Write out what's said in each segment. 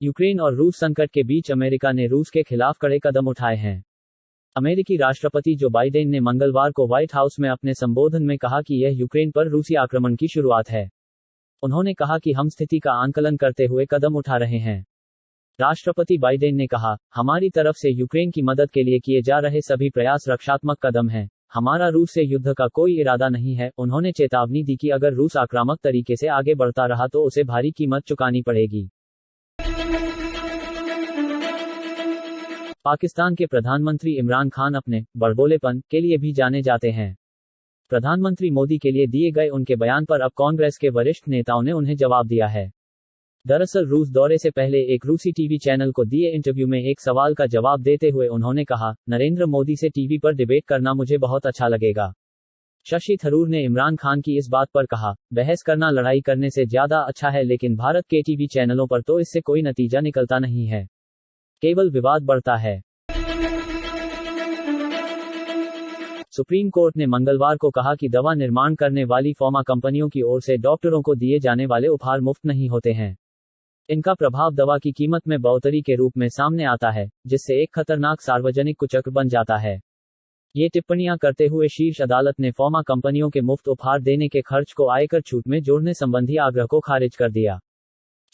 Ukraine और रूस संकट के बीच अमेरिका ने रूस के खिलाफ कड़े कदम उठाए हैं। अमेरिकी राष्ट्रपति जो बाइडेन ने मंगलवार को व्हाइट हाउस में अपने संबोधन में कहा कि यह यूक्रेन पर रूसी आक्रमण की शुरुआत है। उन्होंने कहा कि हम स्थिति का आंकलन करते हुए कदम उठा रहे हैं। राष्ट्रपति बाइडेन ने कहा, हमारी तरफ से यूक्रेन की मदद के लिए किए जा रहे सभी प्रयास रक्षात्मक कदम हैं। हमारा रूस से युद्ध का कोई इरादा नहीं है। उन्होंने चेतावनी दी कि अगर रूस आक्रामक तरीके से आगे बढ़ता रहा तो उसे भारी कीमत चुकानी पड़ेगी। पाकिस्तान के प्रधानमंत्री इमरान खान अपने बड़बोलेपन के लिए भी जाने जाते हैं। प्रधानमंत्री मोदी के लिए दिए गए उनके बयान पर अब कांग्रेस के वरिष्ठ नेताओं ने उन्हें जवाब दिया है। दरअसल रूस दौरे से पहले एक रूसी टीवी चैनल को दिए इंटरव्यू में एक सवाल का जवाब देते हुए उन्होंने कहा, नरेंद्र मोदी से टीवी पर डिबेट करना मुझे बहुत अच्छा लगेगा। शशि थरूर ने इमरान खान की इस बात पर कहा, बहस करना लड़ाई करने से ज्यादा अच्छा है, लेकिन भारत के टीवी चैनलों पर तो इससे कोई नतीजा निकलता नहीं है, केवल विवाद बढ़ता है। सुप्रीम कोर्ट ने मंगलवार को कहा कि दवा निर्माण करने वाली फार्मा कंपनियों की ओर से डॉक्टरों को दिए जाने वाले उपहार मुफ्त नहीं होते हैं। इनका प्रभाव दवा की कीमत में बढ़ोतरी के रूप में सामने आता है, जिससे एक खतरनाक सार्वजनिक कुचक्र बन जाता है। ये टिप्पणियां करते हुए शीर्ष अदालत ने फार्मा कंपनियों के मुफ्त उपहार देने के खर्च को आयकर छूट में जोड़ने संबंधी आग्रह को खारिज कर दिया।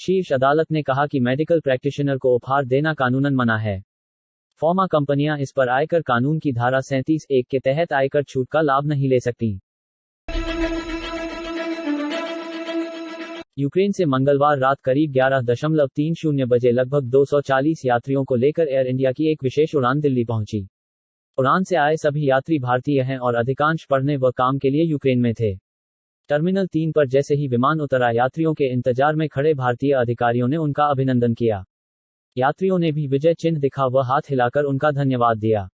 शीर्ष अदालत ने कहा कि मेडिकल प्रैक्टिशनर को उपहार देना कानूनन मना है। फार्मा कंपनियां इस पर आयकर कानून की धारा 37(1) के तहत आयकर छूट का लाभ नहीं ले सकती। यूक्रेन से मंगलवार रात करीब 11:30 बजे लगभग 240 यात्रियों को लेकर एयर इंडिया की एक विशेष उड़ान दिल्ली पहुंची। उड़ान से आए सभी यात्री भारतीय हैं और अधिकांश पढ़ने व काम के लिए यूक्रेन में थे। टर्मिनल 3 पर जैसे ही विमान उतरा, यात्रियों के इंतजार में खड़े भारतीय अधिकारियों ने उनका अभिनंदन किया। यात्रियों ने भी विजय चिन्ह दिखा व हाथ हिलाकर उनका धन्यवाद दिया।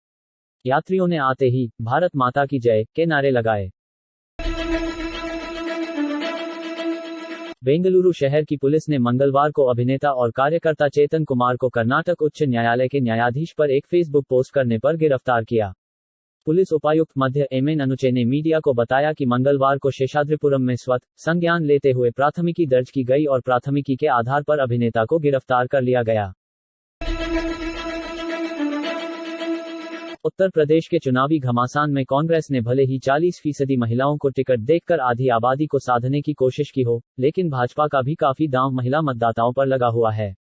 यात्रियों ने आते ही भारत माता की जय के नारे लगाए। बेंगलुरु शहर की पुलिस ने मंगलवार को अभिनेता और कार्यकर्ता चेतन कुमार को कर्नाटक उच्च न्यायालय के न्यायाधीश पर एक फेसबुक पोस्ट करने पर गिरफ्तार किया। पुलिस उपायुक्त मध्य एमएन अनुचे ने मीडिया को बताया कि मंगलवार को शेषाद्रिपुरम में स्वत संज्ञान लेते हुए प्राथमिकी दर्ज की गई और प्राथमिकी के आधार पर अभिनेता को गिरफ्तार कर लिया गया। उत्तर प्रदेश के चुनावी घमासान में कांग्रेस ने भले ही 40% महिलाओं को टिकट देकर आधी आबादी को साधने की कोशिश की हो, लेकिन भाजपा का भी काफी दांव महिला मतदाताओं पर लगा हुआ है।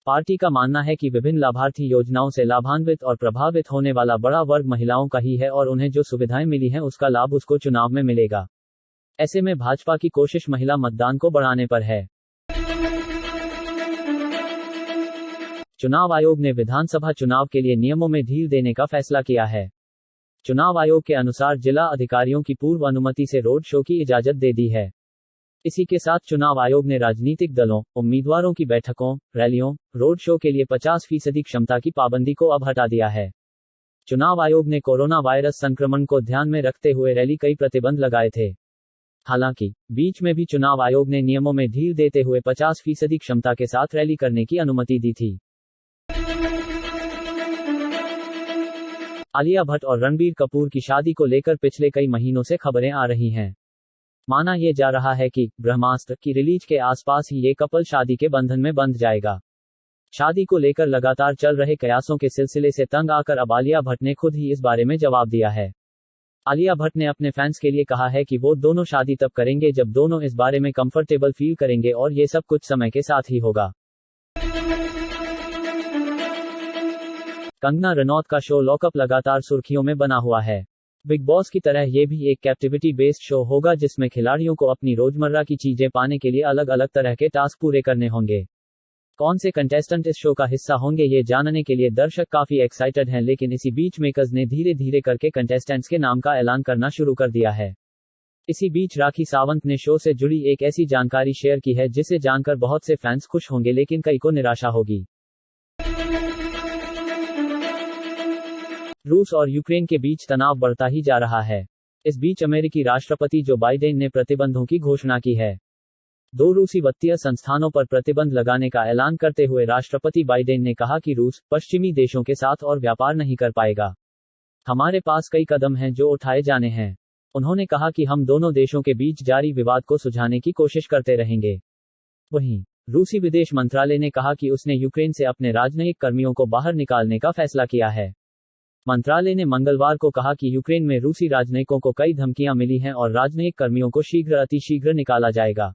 पार्टी का मानना है कि विभिन्न लाभार्थी योजनाओं से लाभान्वित और प्रभावित होने वाला बड़ा वर्ग महिलाओं का ही है और उन्हें जो सुविधाएं मिली हैं उसका लाभ उसको चुनाव में मिलेगा। ऐसे में भाजपा की कोशिश महिला मतदान को बढ़ाने पर है। चुनाव आयोग ने विधानसभा चुनाव के लिए नियमों में ढील देने का फैसला किया है। चुनाव आयोग के अनुसार जिला अधिकारियों की पूर्व अनुमति से रोड शो की इजाजत दे दी है। इसी के साथ चुनाव आयोग ने राजनीतिक दलों, उम्मीदवारों की बैठकों, रैलियों, रोड शो के लिए 50% क्षमता की पाबंदी को अब हटा दिया है। चुनाव आयोग ने कोरोना वायरस संक्रमण को ध्यान में रखते हुए रैली कई प्रतिबंध लगाए थे। हालांकि बीच में भी चुनाव आयोग ने नियमों में ढील देते हुए 50% क्षमता के साथ रैली करने की अनुमति दी थी। आलिया भट्ट और रणबीर कपूर की शादी को लेकर पिछले कई महीनों से खबरें आ रही हैं। माना यह जा रहा है कि ब्रह्मास्त्र की रिलीज के आसपास ही ये कपल शादी के बंधन में बंध जाएगा। शादी को लेकर लगातार चल रहे कयासों के सिलसिले से तंग आकर अब आलिया भट्ट ने खुद ही इस बारे में जवाब दिया है। आलिया भट्ट ने अपने फैंस के लिए कहा है कि वो दोनों शादी तब करेंगे जब दोनों इस बारे में कंफर्टेबल फील करेंगे और ये सब कुछ समय के साथ ही होगा। कंगना रनौत का शो लॉकअप लगातार सुर्खियों में बना हुआ है। बिग बॉस की तरह ये भी एक कैप्टिविटी बेस्ड शो होगा जिसमें खिलाड़ियों को अपनी रोजमर्रा की चीजें पाने के लिए अलग अलग तरह के टास्क पूरे करने होंगे। कौन से कंटेस्टेंट इस शो का हिस्सा होंगे ये जानने के लिए दर्शक काफी एक्साइटेड हैं, लेकिन इसी बीच मेकर्स ने धीरे धीरे करके कंटेस्टेंट्स के नाम का ऐलान करना शुरू कर दिया है। इसी बीच राखी सावंत ने शो से जुड़ी एक ऐसी जानकारी शेयर की है जिसे जानकर बहुत से फैंस खुश होंगे, लेकिन कई को निराशा होगी। रूस और यूक्रेन के बीच तनाव बढ़ता ही जा रहा है। इस बीच अमेरिकी राष्ट्रपति जो बाइडेन ने प्रतिबंधों की घोषणा की है। 2 रूसी वित्तीय संस्थानों पर प्रतिबंध लगाने का ऐलान करते हुए राष्ट्रपति बाइडेन ने कहा कि रूस पश्चिमी देशों के साथ और व्यापार नहीं कर पाएगा। हमारे पास कई कदम हैं जो उठाए जाने हैं। उन्होंने कहा कि हम दोनों देशों के बीच जारी विवाद को सुलझाने की कोशिश करते रहेंगे। वहीं रूसी विदेश मंत्रालय ने कहा कि उसने यूक्रेन से अपने राजनयिक कर्मियों को बाहर निकालने का फैसला किया है। मंत्रालय ने मंगलवार को कहा कि यूक्रेन में रूसी राजनयिकों को कई धमकियां मिली हैं और राजनयिक कर्मियों को अतिशीघ्र निकाला जाएगा।